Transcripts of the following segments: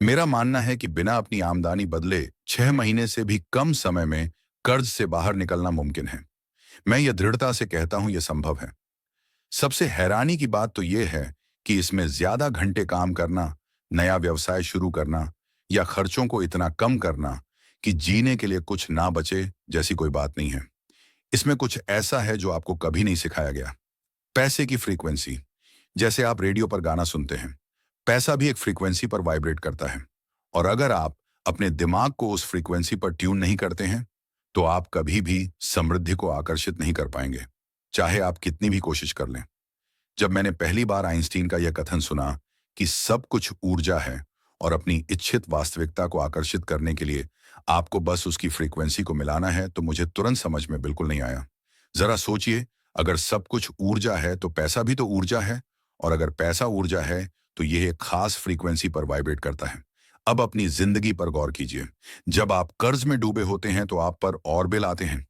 मेरा मानना है कि बिना अपनी आमदनी बदले 6 महीने से भी कम समय में कर्ज से बाहर निकलना मुमकिन है। मैं यह दृढ़ता से कहता हूं यह संभव है। सबसे हैरानी की बात तो यह है कि इसमें ज्यादा घंटे काम करना, नया व्यवसाय शुरू करना या खर्चों को इतना कम करना कि जीने के लिए कुछ ना बचे जैसी कोई बात नहीं है। इसमें कुछ ऐसा है जो आपको कभी नहीं सिखाया गया। पैसे की फ्रीक्वेंसी। जैसे आप रेडियो पर गाना सुनते हैं, पैसा भी एक फ्रीक्वेंसी पर वाइब्रेट करता है। और अगर आप अपने दिमाग को उस फ्रीक्वेंसी पर ट्यून नहीं करते हैं, तो आप कभी भी समृद्धि को आकर्षित नहीं कर पाएंगे, चाहे आप कितनी भी कोशिश कर लें। जब मैंने पहली बार आइंस्टीन का यह कथन सुना कि सब कुछ ऊर्जा है और अपनी इच्छित वास्तविकता को आकर्षित करने के लिए आपको बस उसकी फ्रीक्वेंसी को मिलाना है, तो मुझे तुरंत समझ में बिल्कुल नहीं आया। जरा सोचिए, अगर सब कुछ ऊर्जा है तो पैसा भी तो ऊर्जा है, और अगर पैसा ऊर्जा है तो यह एक खास फ्रीक्वेंसी पर वाइब्रेट करता है। अब अपनी जिंदगी पर गौर कीजिए। जब आप कर्ज में डूबे होते हैं तो आप पर और बिल आते हैं,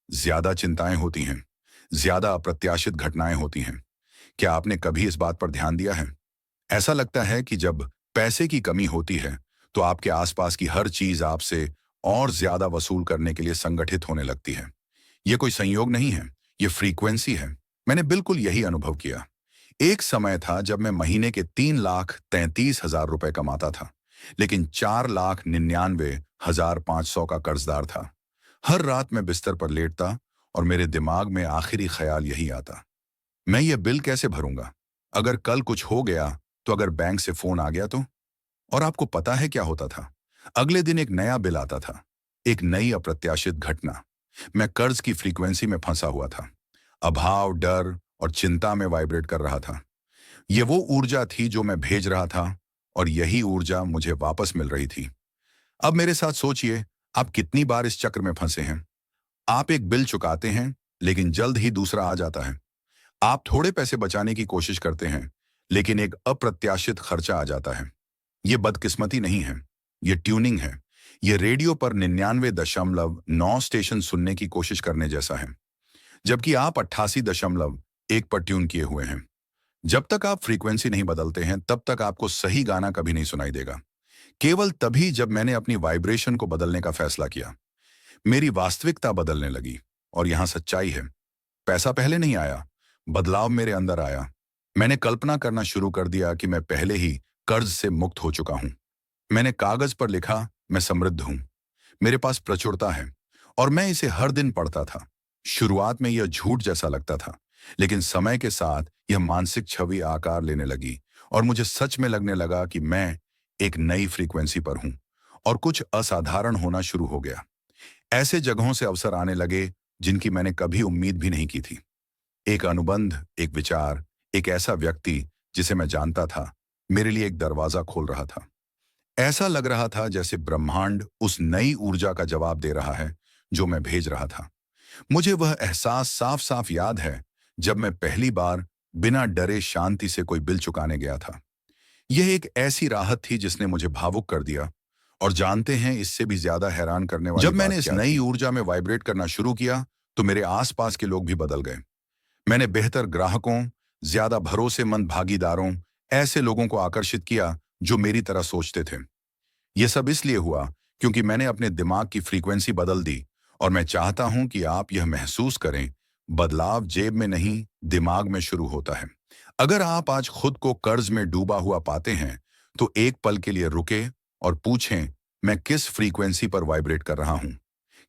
ज्यादा चिंताएं होती हैं, ज्यादा अप्रत्याशित घटनाएं होती हैं। क्या आपने कभी इस बात पर ध्यान दिया है? ऐसा लगता है कि जब पैसे की कमी होती है तो आपके आसपास की हर चीज आपसे और ज्यादा वसूल करने के लिए संगठित होने लगती है। यह कोई संयोग नहीं है, यह फ्रीक्वेंसी है। मैंने बिल्कुल यही अनुभव किया। एक समय था जब मैं महीने के 3,33,000 रुपए कमाता था, लेकिन 4,99,500 का कर्जदार था। हर रात मैं बिस्तर पर लेटता और मेरे दिमाग में आखिरी ख्याल यही आता, मैं ये बिल कैसे भरूंगा? अगर कल कुछ हो गया, तो अगर बैंक से फोन आ गया तो? और आपको पता है क्या होता था? अगले दिन एक नया बिल आता था, एक नई अप्रत्याशित घटना। मैं कर्ज की फ्रीक्वेंसी में फंसा हुआ था, अभाव, डर और चिंता में वाइब्रेट कर रहा था। ये वो ऊर्जा थी जो मैं भेज रहा था, और यही ऊर्जा मुझे वापस मिल रही थी। अब मेरे साथ सोचिए, आप कितनी बार इस चक्र में फंसे हैं। आप एक बिल चुकाते हैं, लेकिन जल्द ही दूसरा आ जाता है। आप थोड़े पैसे बचाने की कोशिश करते हैं, लेकिन एक अप्रत्याशित खर्चा आ जाता है। ये बदकिस्मती नहीं है, ये ट्यूनिंग है। ये रेडियो पर 99.9 स्टेशन सुनने की कोशिश करने जैसा है, जबकि आप 88.1 पर ट्यून किए हुए हैं। जब तक आप फ्रीक्वेंसी नहीं बदलते हैं, तब तक आपको सही गाना कभी नहीं सुनाई देगा। केवल तभी जब मैंने अपनी वाइब्रेशन को बदलने का फैसला किया, मेरी वास्तविकता बदलने लगी। और यहां सच्चाई है, पैसा पहले नहीं आया, बदलाव मेरे अंदर आया। मैंने कल्पना करना शुरू कर दिया कि मैं पहले ही कर्ज से मुक्त हो चुका हूं। मैंने कागज पर लिखा, मैं समृद्ध हूं, मेरे पास प्रचुरता है, और मैं इसे हर दिन पढ़ता था। शुरुआत में यह झूठ जैसा लगता था, लेकिन समय के साथ यह मानसिक छवि आकार लेने लगी, और मुझे सच में लगने लगा कि मैं एक नई फ्रीक्वेंसी पर हूं, और कुछ असाधारण होना शुरू हो गया। ऐसे जगहों से अवसर आने लगे जिनकी मैंने कभी उम्मीद भी नहीं की थी। एक अनुबंध, एक विचार, एक ऐसा व्यक्ति जिसे मैं जानता था, मेरे लिए एक दरवाजा खोल रहा था। ऐसा लग रहा था जैसे ब्रह्मांड उस नई ऊर्जा का जवाब दे रहा है जो मैं भेज रहा था। मुझे वह एहसास साफ साफ याद है, जब मैं पहली बार बिना डरे शांति से कोई बिल चुकाने गया था। यह एक ऐसी राहत थी जिसने मुझे भावुक कर दिया। और जानते हैं, इससे भी ज्यादा हैरान करने वाली जब बात मैंने इस क्या नई थी? ऊर्जा में वाइब्रेट करना शुरू किया, तो मेरे आसपास के लोग भी बदल गए। मैंने बेहतर ग्राहकों, ज्यादा भरोसेमंद भागीदारों, ऐसे लोगों को आकर्षित किया जो मेरी तरह सोचते थे। यह सब इसलिए हुआ क्योंकि मैंने अपने दिमाग की फ्रीक्वेंसी बदल दी, और मैं चाहता हूं कि आप यह महसूस करें, बदलाव जेब में नहीं, दिमाग में शुरू होता है। अगर आप आज खुद को कर्ज में डूबा हुआ पाते हैं, तो एक पल के लिए रुके और पूछें, मैं किस फ्रीक्वेंसी पर वाइब्रेट कर रहा हूं?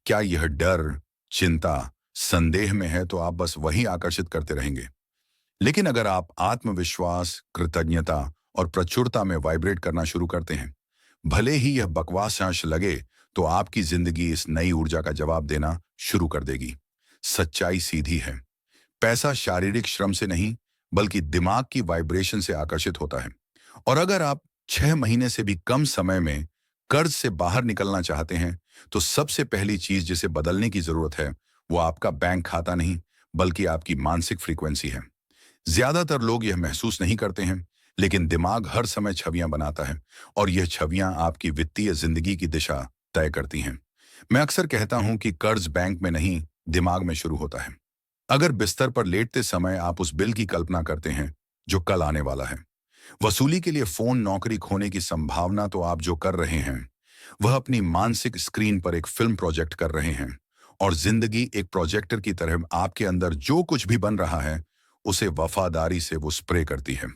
क्या यह डर, चिंता, संदेह में है, तो आप बस वही आकर्षित करते रहेंगे। लेकिन अगर आप आत्मविश्वास, कृतज्ञता और प्रचुरता में वाइब्रेट करना शुरू करते हैं, भले ही यह बकवास अंश लगे, तो आपकी जिंदगी इस नई ऊर्जा का जवाब देना शुरू कर देगी। सच्चाई सीधी है, पैसा शारीरिक श्रम से नहीं, बल्कि दिमाग की वाइब्रेशन से आकर्षित होता है। और अगर आप 6 महीने से भी कम समय में कर्ज से बाहर निकलना चाहते हैं, तो सबसे पहली चीज जिसे बदलने की जरूरत है, वो आपका बैंक खाता नहीं, बल्कि आपकी मानसिक फ्रीक्वेंसी है। ज्यादातर लोग यह महसूस नहीं करते हैं, लेकिन दिमाग हर समय छवियां बनाता है, और यह छवियां आपकी वित्तीय जिंदगी की दिशा तय करती हैं। मैं अक्सर कहता हूं कि कर्ज बैंक में नहीं, दिमाग में शुरू होता है। अगर बिस्तर पर लेटते समय आप उस बिल की कल्पना करते हैं जो कल आने वाला है, वसूली के लिए फोन नौकरी खोने की संभावना तो आप जो कर रहे हैं वह अपनी मानसिक स्क्रीन पर एक फिल्म प्रोजेक्ट कर रहे हैं और जिंदगी एक प्रोजेक्टर की तरह आपके अंदर जो कुछ भी बन रहा है उसे वफादारी से वो स्प्रे करती है।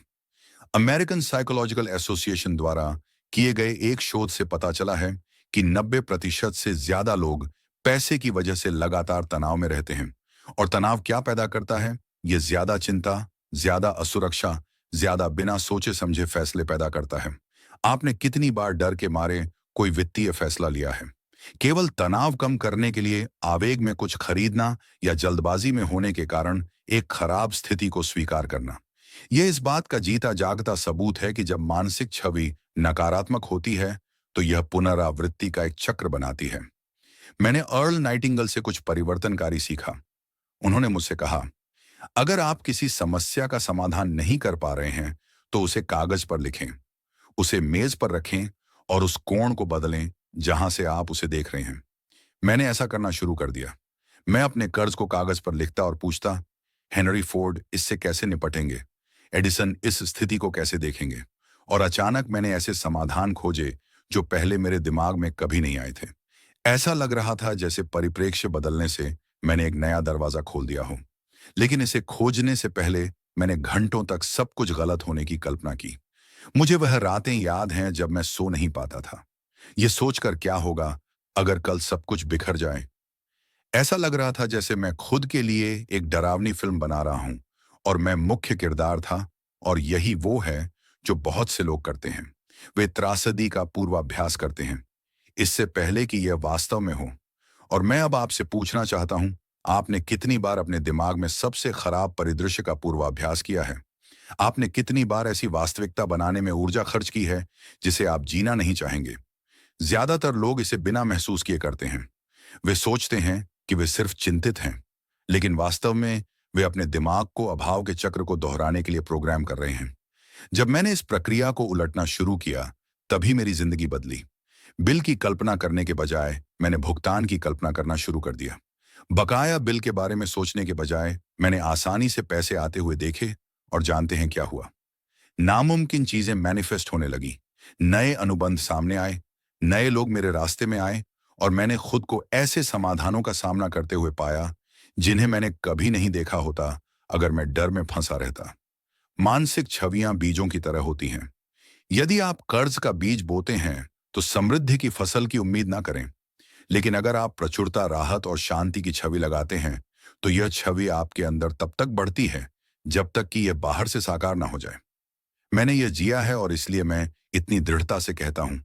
अमेरिकन साइकोलॉजिकल एसोसिएशन द्वारा किए गए एक शोध से पता चला है कि 90% से ज्यादा लोग पैसे की वजह से लगातार तनाव में रहते हैं। और तनाव क्या पैदा करता है? ये ज्यादा चिंता, ज्यादा असुरक्षा, ज्यादा बिना सोचे समझे फैसले पैदा करता है। आपने कितनी बार डर के मारे कोई वित्तीय फैसला लिया है? केवल तनाव कम करने के लिए आवेग में कुछ खरीदना या जल्दबाजी में होने के कारण एक खराब स्थिति को स्वीकार करना। यह इस बात का जीता जागता सबूत है कि जब मानसिक छवि नकारात्मक होती है तो यह पुनरावृत्ति का एक चक्र बनाती है। मैंने अर्ल नाइटिंगेल से कुछ परिवर्तनकारी सीखा। उन्होंने मुझसे कहा, अगर आप किसी समस्या का समाधान नहीं कर पा रहे हैं तो उसे कागज पर लिखें, उसे मेज पर रखें और उस कोण को बदलें जहां से आप उसे देख रहे हैं। मैंने ऐसा करना शुरू कर दिया। मैं अपने कर्ज को कागज पर लिखता और पूछता, हेनरी फोर्ड इससे कैसे निपटेंगे? एडिसन इस स्थिति को कैसे देखेंगे? और अचानक मैंने ऐसे समाधान खोजे जो पहले मेरे दिमाग में कभी नहीं आए थे। ऐसा लग रहा था जैसे परिप्रेक्ष्य बदलने से मैंने एक नया दरवाजा खोल दिया हो। लेकिन इसे खोजने से पहले मैंने घंटों तक सब कुछ गलत होने की कल्पना की। मुझे वह रातें याद हैं जब मैं सो नहीं पाता था, ये सोचकर क्या होगा अगर कल सब कुछ बिखर जाए। ऐसा लग रहा था जैसे मैं खुद के लिए एक डरावनी फिल्म बना रहा हूं और मैं मुख्य किरदार था। और यही वो है जो बहुत से लोग करते हैं। वे त्रासदी का पूर्वाभ्यास करते हैं इससे पहले कि यह वास्तव में हो। और मैं अब आपसे पूछना चाहता हूं, आपने कितनी बार अपने दिमाग में सबसे खराब परिदृश्य का पूर्वाभ्यास किया है? आपने कितनी बार ऐसी वास्तविकता बनाने में ऊर्जा खर्च की है जिसे आप जीना नहीं चाहेंगे? ज्यादातर लोग इसे बिना महसूस किए करते हैं। वे सोचते हैं कि वे सिर्फ चिंतित हैं, लेकिन वास्तव में वे अपने दिमाग को अभाव के चक्र को दोहराने के लिए प्रोग्राम कर रहे हैं। जब मैंने इस प्रक्रिया को उलटना शुरू किया, तभी मेरी जिंदगी बदली। बिल की कल्पना करने के बजाय मैंने भुगतान की कल्पना करना शुरू कर दिया। बकाया बिल के बारे में सोचने के बजाय मैंने आसानी से पैसे आते हुए देखे और जानते हैं क्या हुआ? नामुमकिन चीजें मैनिफेस्ट होने लगी। नए अनुबंध सामने आए, नए लोग मेरे रास्ते में आए और मैंने खुद को ऐसे समाधानों का सामना करते हुए पाया जिन्हें मैंने कभी नहीं देखा होता अगर मैं डर में फंसा रहता। मानसिक छवियां बीजों की तरह होती हैं। यदि आप कर्ज का बीज बोते हैं तो समृद्धि की फसल की उम्मीद ना करें। लेकिन अगर आप प्रचुरता, राहत और शांति की छवि लगाते हैं तो यह छवि आपके अंदर तब तक बढ़ती है जब तक कि यह बाहर से साकार ना हो जाए। मैंने यह जिया है और इसलिए मैं इतनी दृढ़ता से कहता हूं,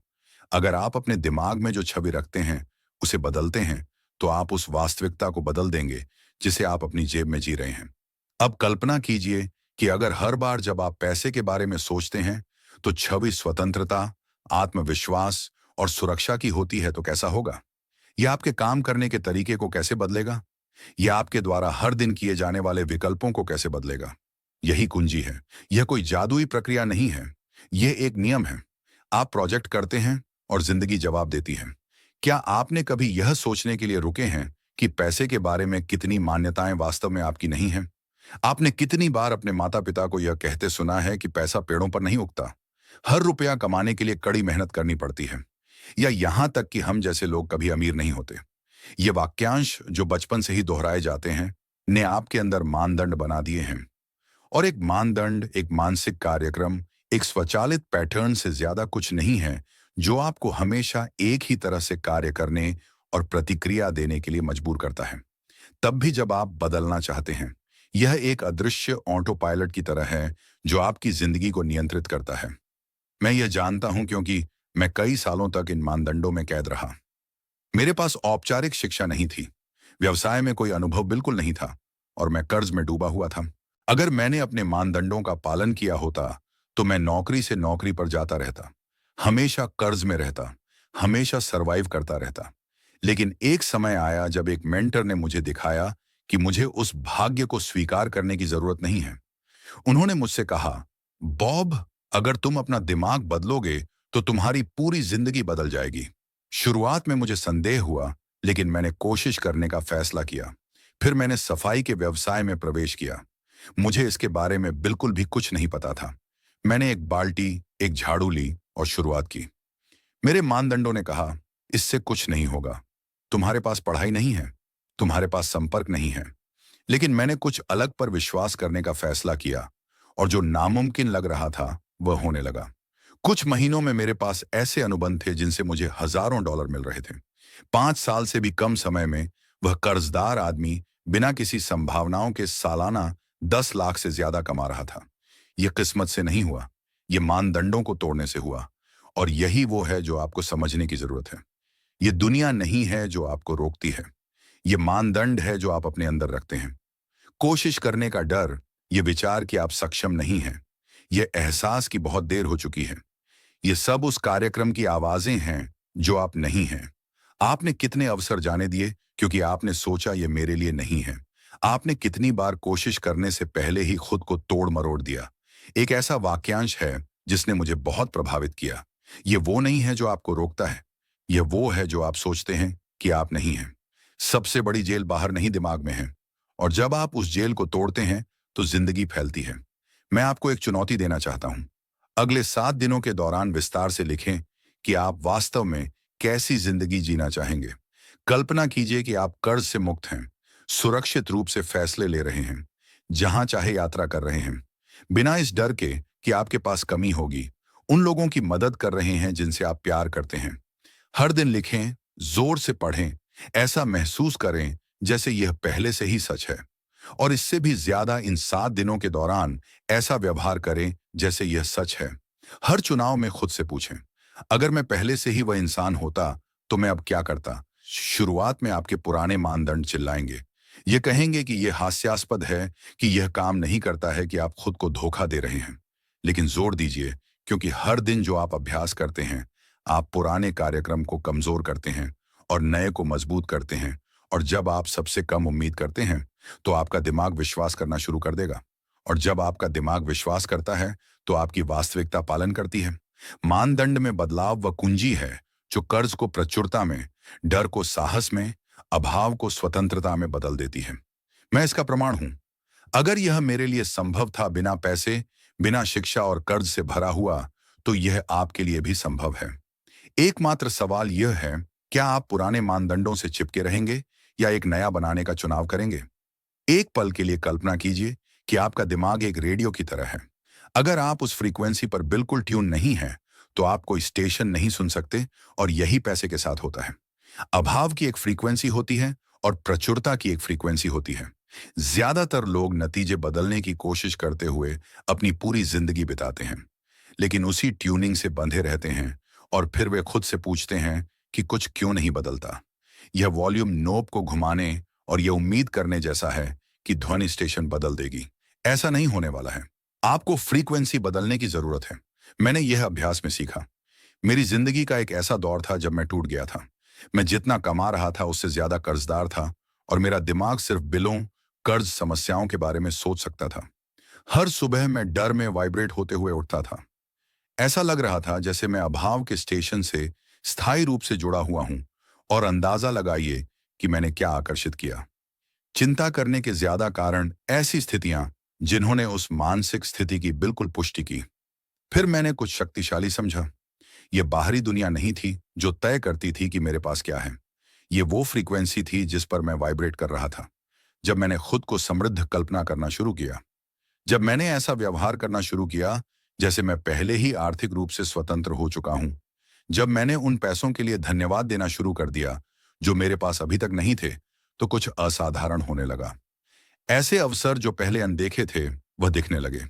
अगर आप अपने दिमाग में जो छवि रखते हैं उसे बदलते हैं तो आप उस वास्तविकता को बदल देंगे जिसे आप अपनी जेब में जी रहे हैं। अब कल्पना कीजिए कि अगर हर बार जब आप पैसे के बारे में सोचते हैं तो छवि स्वतंत्रता, आत्मविश्वास और सुरक्षा की होती है तो कैसा होगा? यह आपके काम करने के तरीके को कैसे बदलेगा? यह आपके द्वारा हर दिन किए जाने वाले विकल्पों को कैसे बदलेगा? यही कुंजी है। यह कोई जादुई प्रक्रिया नहीं है, यह एक नियम है। आप प्रोजेक्ट करते हैं और जिंदगी जवाब देती है। क्या आपने कभी यह सोचने के लिए रुके हैं कि पैसे के बारे में कितनी मान्यताएं वास्तव में आपकी नहीं हैं? आपने कितनी बार अपने माता पिता को यह कहते सुना है कि पैसा पेड़ों पर नहीं उगता, हर रुपया कमाने के लिए कड़ी मेहनत करनी पड़ती है? या यहां तक कि हम जैसे लोग कभी अमीर नहीं होते। ये वाक्यांश जो बचपन से ही दोहराए जाते हैं ने आपके अंदर मानदंड बना दिए हैं। और एक मानदंड, एक मानसिक कार्यक्रम, एक स्वचालित पैटर्न से ज्यादा कुछ नहीं है जो आपको हमेशा एक ही तरह से कार्य करने और प्रतिक्रिया देने के लिए मजबूर करता है, तब भी जब आप बदलना चाहते हैं। यह एक अदृश्य ऑटो पायलट की तरह है जो आपकी जिंदगी को नियंत्रित करता है। मैं यह जानता हूं क्योंकि मैं कई सालों तक इन मानदंडों में कैद रहा। मेरे पास औपचारिक शिक्षा नहीं थी, व्यवसाय में कोई अनुभव बिल्कुल नहीं था और मैं कर्ज में डूबा हुआ था। अगर मैंने अपने मानदंडों का पालन किया होता तो मैं नौकरी से नौकरी पर जाता रहता, हमेशा कर्ज में रहता, हमेशा सरवाइव करता रहता। लेकिन एक समय आया जब एक मेंटर ने मुझे दिखाया कि मुझे उस भाग्य को स्वीकार करने की जरूरत नहीं है। उन्होंने मुझसे कहा, बॉब, अगर तुम अपना दिमाग बदलोगे तो तुम्हारी पूरी जिंदगी बदल जाएगी। शुरुआत में मुझे संदेह हुआ, लेकिन मैंने कोशिश करने का फैसला किया। फिर मैंने सफाई के व्यवसाय में प्रवेश किया। मुझे इसके बारे में बिल्कुल भी कुछ नहीं पता था। मैंने एक बाल्टी, एक झाड़ू ली और शुरुआत की। मेरे मानदंडों ने कहा, इससे कुछ नहीं होगा। तुम्हारे पास पढ़ाई नहीं है, तुम्हारे पास संपर्क नहीं है। लेकिन मैंने कुछ अलग पर विश्वास करने का फैसला किया और जो नामुमकिन लग रहा था वह होने लगा। कुछ महीनों में मेरे पास ऐसे अनुबंध थे जिनसे मुझे हजारों डॉलर मिल रहे थे। 5 साल से भी कम समय में वह कर्जदार आदमी बिना किसी संभावनाओं के सालाना 10 लाख से ज्यादा कमा रहा था। यह किस्मत से नहीं हुआ, यह मानदंडों को तोड़ने से हुआ। और यही वो है जो आपको समझने की जरूरत है। यह दुनिया नहीं है जो आपको रोकती है, यह मानदंड है जो आप अपने अंदर रखते हैं। कोशिश करने का डर, यह विचार कि आप सक्षम नहीं हैं, यह एहसास की बहुत देर हो चुकी है। ये सब उस कार्यक्रम की आवाजें हैं जो आप नहीं हैं। आपने कितने अवसर जाने दिए क्योंकि आपने सोचा ये मेरे लिए नहीं है। आपने कितनी बार कोशिश करने से पहले ही खुद को तोड़ मरोड़ दिया। एक ऐसा वाक्यांश है जिसने मुझे बहुत प्रभावित किया। ये वो नहीं है जो आपको रोकता है, यह वो है जो आप सोचते हैं कि आप नहीं हैं। सबसे बड़ी जेल बाहर नहीं, दिमाग में है। और जब आप उस जेल को तोड़ते हैं तो जिंदगी फैलती है। मैं आपको एक चुनौती देना चाहता हूं। अगले 7 दिनों के दौरान विस्तार से लिखें कि आप वास्तव में कैसी जिंदगी जीना चाहेंगे। कल्पना कीजिए कि आप कर्ज से मुक्त हैं, सुरक्षित रूप से फैसले ले रहे हैं, जहां चाहे यात्रा कर रहे हैं, बिना इस डर के कि आपके पास कमी होगी। उन लोगों की मदद कर रहे हैं जिनसे आप प्यार करते हैं। हर दिन लिखें, जोर से पढ़ें, ऐसा महसूस करें जैसे यह पहले से ही सच है। और इससे भी ज्यादा इन 7 दिनों के दौरान ऐसा व्यवहार करें जैसे यह सच है। हर चुनाव में खुद से पूछें, अगर मैं पहले से ही वह इंसान होता तो मैं अब क्या करता। शुरुआत में आपके पुराने मानदंड चिल्लाएंगे, ये कहेंगे कि यह हास्यास्पद है, कि यह काम नहीं करता है, कि आप खुद को धोखा दे रहे हैं। लेकिन जोर दीजिए, क्योंकि हर दिन जो आप अभ्यास करते हैं, आप पुराने कार्यक्रम को कमजोर करते हैं और नए को मजबूत करते हैं। और जब आप सबसे कम उम्मीद करते हैं तो आपका दिमाग विश्वास करना शुरू कर देगा। और जब आपका दिमाग विश्वास करता है तो आपकी वास्तविकता पालन करती है। मानदंड में बदलाव वह कुंजी है जो कर्ज को प्रचुरता में, डर को साहस में, अभाव को स्वतंत्रता में बदल देती है। मैं इसका प्रमाण हूं। अगर यह मेरे लिए संभव था बिना पैसे, बिना शिक्षा और कर्ज से भरा हुआ, तो यह आपके लिए भी संभव है। एकमात्र सवाल यह है, क्या आप पुराने मानदंडों से चिपके रहेंगे या एक नया बनाने का चुनाव करेंगे। एक पल के लिए कल्पना कीजिए कि आपका दिमाग एक रेडियो की तरह है। अगर आप उस फ्रीक्वेंसी पर बिल्कुल ट्यून नहीं हैं, तो आप कोई स्टेशन नहीं सुन सकते। और यही पैसे के साथ होता है। अभाव की एक फ्रीक्वेंसी होती है और प्रचुरता की एक फ्रीक्वेंसी होती है। ज्यादातर लोग नतीजे बदलने की कोशिश करते हुए अपनी पूरी जिंदगी बिताते हैं, लेकिन उसी ट्यूनिंग से बंधे रहते हैं। और फिर वे खुद से पूछते हैं कि कुछ क्यों नहीं बदलता। यह वॉल्यूम नोब को घुमाने और यह उम्मीद करने जैसा है कि ध्वनि स्टेशन बदल देगी। ऐसा नहीं होने वाला है। आपको फ्रीक्वेंसी बदलने की जरूरत है। मैंने यह अभ्यास में सीखा। मेरी जिंदगी का एक ऐसा दौर था जब मैं टूट गया था। मैं जितना कमा रहा था उससे ज्यादा कर्जदार था और मेरा दिमाग सिर्फ बिलों, कर्ज, समस्याओं के बारे में सोच सकता था। हर सुबह मैं डर में वाइब्रेट होते हुए उठता था। ऐसा लग रहा था जैसे मैं अभाव के स्टेशन से स्थायी रूप से जुड़ा हुआ हूं। और अंदाजा लगाइए कि मैंने क्या आकर्षित किया। चिंता करने के ज्यादा कारण ऐसी स्थितियां जिन्होंने उस मानसिक स्थिति की बिल्कुल पुष्टि की। फिर मैंने कुछ शक्तिशाली समझा। यह बाहरी दुनिया नहीं थी जो तय करती थी कि मेरे पास क्या है। यह वो फ्रीक्वेंसी थी जिस पर मैं वाइब्रेट कर रहा था। जब मैंने खुद को समृद्ध कल्पना करना शुरू किया, जब मैंने ऐसा व्यवहार करना शुरू किया जैसे मैं पहले ही आर्थिक रूप से स्वतंत्र हो चुका हूं, जब मैंने उन पैसों के लिए धन्यवाद देना शुरू कर दिया जो मेरे पास अभी तक नहीं थे, तो कुछ असाधारण होने लगा। ऐसे अवसर जो पहले अनदेखे थे वह दिखने लगे।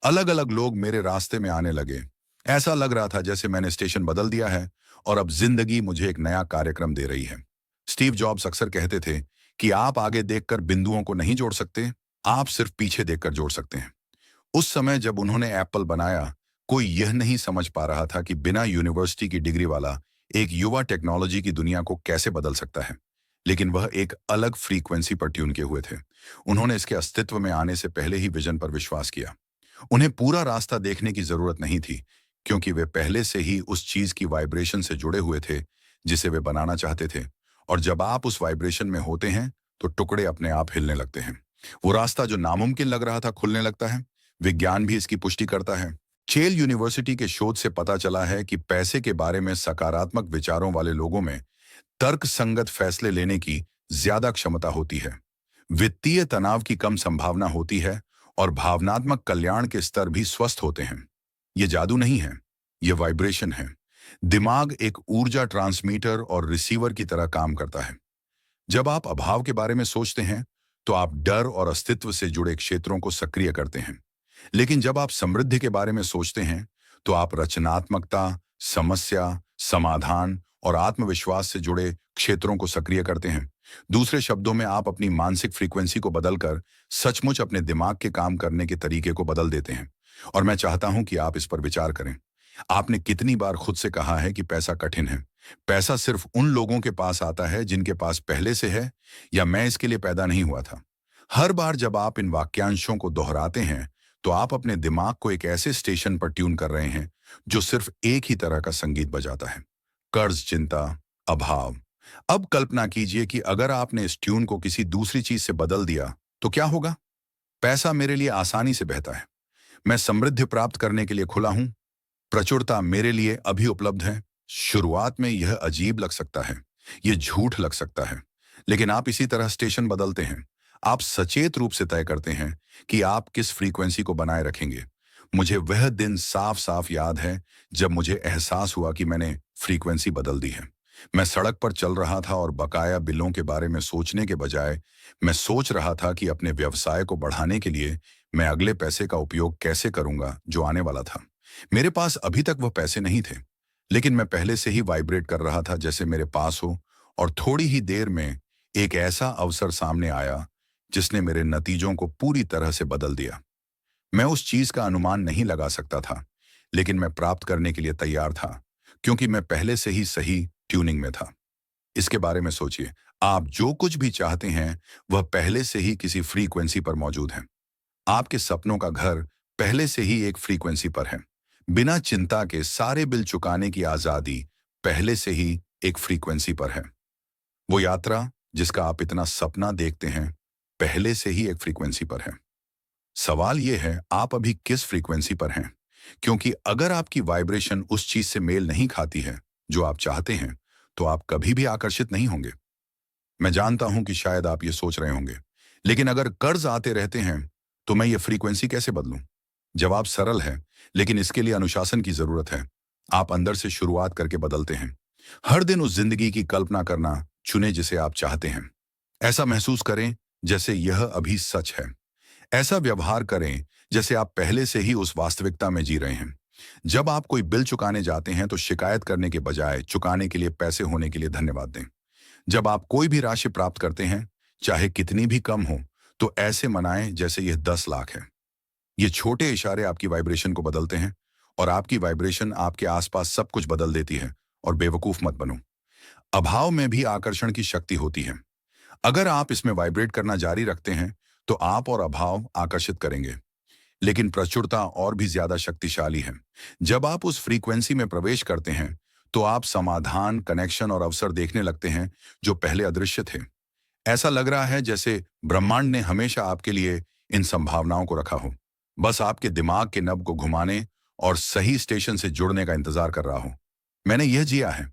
अलग अलग लोग मेरे रास्ते में आने लगे। ऐसा लग रहा था जैसे मैंने स्टेशन बदल दिया है और अब जिंदगी मुझे एक नया कार्यक्रम दे रही है। स्टीव जॉब्स अक्सर कहते थे कि आप आगे देखकर बिंदुओं को नहीं जोड़ सकते, आप सिर्फ पीछे देखकर जोड़ सकते हैं। उस समय जब उन्होंने एप्पल बनाया, कोई यह नहीं समझ पा रहा था कि बिना यूनिवर्सिटी की डिग्री वाला एक युवा टेक्नोलॉजी की दुनिया को कैसे बदल सकता है। लेकिन वह एक अलग फ्रीक्वेंसी पर ट्यून किए हुए थे। उन्होंने इसके अस्तित्व में आने से पहले ही विजन पर विश्वास किया। उन्हें पूरा रास्ता देखने की जरूरत नहीं थी, क्योंकि वे पहले से ही उस चीज की वाइब्रेशन से जुड़े हुए थे जिसे वे बनाना चाहते थे। और जब आप उस वाइब्रेशन में होते हैं तो टुकड़े अपने आप हिलने लगते हैं। वो रास्ता जो नामुमकिन लग रहा था खुलने लगता है। विज्ञान भी इसकी पुष्टि करता है। चेल यूनिवर्सिटी के शोध से पता चला है कि पैसे के बारे में सकारात्मक विचारों वाले लोगों में तर्क संगत फैसले लेने की ज्यादा क्षमता होती है, वित्तीय तनाव की कम संभावना होती है और भावनात्मक कल्याण के स्तर भी स्वस्थ होते हैं। ये जादू नहीं है, ये वाइब्रेशन है। दिमाग एक ऊर्जा ट्रांसमीटर और रिसीवर की तरह काम करता है। जब आप अभाव के बारे में सोचते हैं तो आप डर और अस्तित्व से जुड़े क्षेत्रों को सक्रिय करते हैं, लेकिन जब आप समृद्धि के बारे में सोचते हैं तो आप रचनात्मकता, समस्या, समाधान और आत्मविश्वास से जुड़े क्षेत्रों को सक्रिय करते हैं। दूसरे शब्दों में, आप अपनी मानसिक फ्रीक्वेंसी को बदलकर सचमुच अपने दिमाग के काम करने के तरीके को बदल देते हैं। और मैं चाहता हूं कि आप इस पर विचार करें। आपने कितनी बार खुद से कहा है कि पैसा कठिन है? पैसा सिर्फ उन लोगों के पास आता है जिनके पास पहले से है, या मैं इसके लिए पैदा नहीं हुआ था। हर बार जब आप इन वाक्यांशों को दोहराते हैं तो आप अपने दिमाग को एक ऐसे स्टेशन पर ट्यून कर रहे हैं जो सिर्फ एक ही तरह का संगीत बजाता है, कर्ज, चिंता, अभाव। अब कल्पना कीजिए कि अगर आपने इस ट्यून को किसी दूसरी चीज से बदल दिया तो क्या होगा? पैसा मेरे लिए आसानी से बहता है, मैं समृद्धि प्राप्त करने के लिए खुला हूं, प्रचुरता मेरे लिए अभी उपलब्ध है। शुरुआत में यह अजीब लग सकता है, यह झूठ लग सकता है, लेकिन आप इसी तरह स्टेशन बदलते हैं। आप सचेत रूप से तय करते हैं कि आप किस फ्रीक्वेंसी को बनाए रखेंगे। मुझे वह दिन साफ साफ याद है जब मुझे एहसास हुआ कि मैंने फ्रीक्वेंसी बदल दी है। मैं सड़क पर चल रहा था और बकाया बिलों के बारे में सोचने के बजाय मैं सोच रहा था कि अपने व्यवसाय को बढ़ाने के लिए मैं अगले पैसे का उपयोग कैसे करूंगा जो आने वाला था। मेरे पास अभी तक वह पैसे नहीं थे, लेकिन मैं पहले से ही वाइब्रेट कर रहा था जैसे मेरे पास हो, और थोड़ी ही देर में एक ऐसा अवसर सामने आया जिसने मेरे नतीजों को पूरी तरह से बदल दिया। मैं उस चीज का अनुमान नहीं लगा सकता था, लेकिन मैं प्राप्त करने के लिए तैयार था, क्योंकि मैं पहले से ही सही ट्यूनिंग में था। इसके बारे में सोचिए, आप जो कुछ भी चाहते हैं वह पहले से ही किसी फ्रीक्वेंसी पर मौजूद है। आपके सपनों का घर पहले से ही एक फ्रीक्वेंसी पर है। बिना चिंता के सारे बिल चुकाने की आजादी पहले से ही एक फ्रीक्वेंसी पर है। वो यात्रा जिसका आप इतना सपना देखते हैं पहले से ही एक फ्रीक्वेंसी पर है। सवाल यह है, आप अभी किस फ्रीक्वेंसी पर हैं? क्योंकि अगर आपकी वाइब्रेशन उस चीज से मेल नहीं खाती है जो आप चाहते हैं, तो आप कभी भी आकर्षित नहीं होंगे। मैं जानता हूं कि शायद आप ये सोच रहे होंगे, लेकिन अगर कर्ज आते रहते हैं तो मैं ये फ्रीक्वेंसी कैसे बदलूं? जवाब सरल है, लेकिन इसके लिए अनुशासन की जरूरत है। आप अंदर से शुरुआत करके बदलते हैं। हर दिन उस जिंदगी की कल्पना करना चुने जिसे आप चाहते हैं। ऐसा महसूस करें जैसे यह अभी सच है। ऐसा व्यवहार करें जैसे आप पहले से ही उस वास्तविकता में जी रहे हैं। जब आप कोई बिल चुकाने जाते हैं तो शिकायत करने के बजाय चुकाने के लिए पैसे होने के लिए धन्यवाद दें। जब आप कोई भी राशि प्राप्त करते हैं, चाहे कितनी भी कम हो, तो ऐसे मनाएं जैसे यह 10 लाख है। ये छोटे इशारे आपकी वाइब्रेशन को बदलते हैं, और आपकी वाइब्रेशन आपके आसपास सब कुछ बदल देती है। और बेवकूफ मत बनो। अभाव में भी आकर्षण की शक्ति होती है। अगर आप इसमें वाइब्रेट करना जारी रखते हैं तो आप और अभाव आकर्षित करेंगे, लेकिन प्रचुरता और भी ज्यादा शक्तिशाली है। जब आप उस फ्रीक्वेंसी में प्रवेश करते हैं तो आप समाधान, कनेक्शन और अवसर देखने लगते हैं जो पहले अदृश्य थे। ऐसा लग रहा है जैसे ब्रह्मांड ने हमेशा आपके लिए इन संभावनाओं को रखा हो, बस आपके दिमाग के नब को घुमाने और सही स्टेशन से जुड़ने का इंतजार कर रहा हो। मैंने यह जिया है।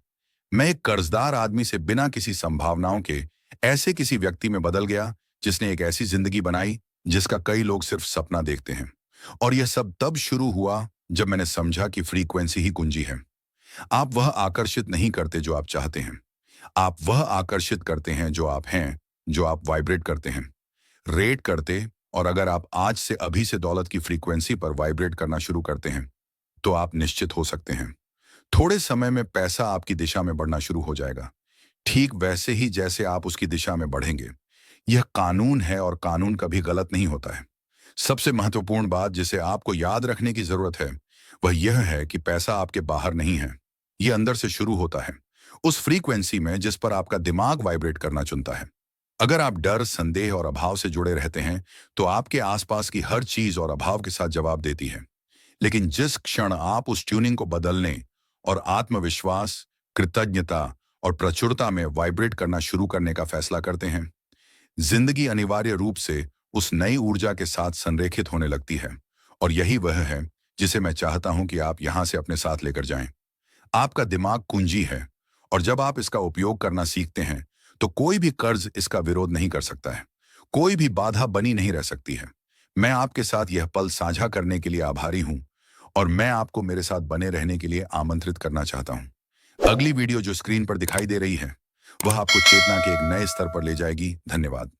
मैं एक कर्जदार आदमी से बिना किसी संभावनाओं के ऐसे किसी व्यक्ति में बदल गया जिसने एक ऐसी जिंदगी बनाई जिसका कई लोग सिर्फ सपना देखते हैं। और यह सब तब शुरू हुआ जब मैंने समझा कि फ्रीक्वेंसी ही कुंजी है। आप वह आकर्षित नहीं करते जो आप चाहते हैं, आप वह आकर्षित करते हैं जो आप हैं, जो आप वाइब्रेट करते हैं, रेट करते। और अगर आप आज से अभी से दौलत की फ्रीक्वेंसी पर वाइब्रेट करना शुरू करते हैं तो आप निश्चित हो सकते हैं थोड़े समय में पैसा आपकी दिशा में बढ़ना शुरू हो जाएगा, ठीक वैसे ही जैसे आप उसकी दिशा में बढ़ेंगे। यह कानून है, और कानून कभी गलत नहीं होता है। सबसे महत्वपूर्ण बात जिसे आपको याद रखने की जरूरत है वह यह है कि पैसा आपके बाहर नहीं है, यह अंदर से शुरू होता है, उस फ्रीक्वेंसी में जिस पर आपका दिमाग वाइब्रेट करना चुनता है। अगर आप डर, संदेह और अभाव से जुड़े रहते हैं तो आपके आसपास की हर चीज और अभाव के साथ जवाब देती है। लेकिन जिस क्षण आप उस ट्यूनिंग को बदलने और आत्मविश्वास, कृतज्ञता और प्रचुरता में वाइब्रेट करना शुरू करने का फैसला करते हैं, जिंदगी अनिवार्य रूप से उस नई ऊर्जा के साथ संरेखित होने लगती है। और यही वह है जिसे मैं चाहता हूं कि आप यहां से अपने साथ लेकर जाएं। आपका दिमाग कुंजी है, और जब आप इसका उपयोग करना सीखते हैं तो कोई भी कर्ज इसका विरोध नहीं कर सकता है, कोई भी बाधा बनी नहीं रह सकती है। मैं आपके साथ यह पल साझा करने के लिए आभारी हूं, और मैं आपको मेरे साथ बने रहने के लिए आमंत्रित करना चाहता हूं। अगली वीडियो जो स्क्रीन पर दिखाई दे रही है वह आपको चेतना के एक नए स्तर पर ले जाएगी। धन्यवाद।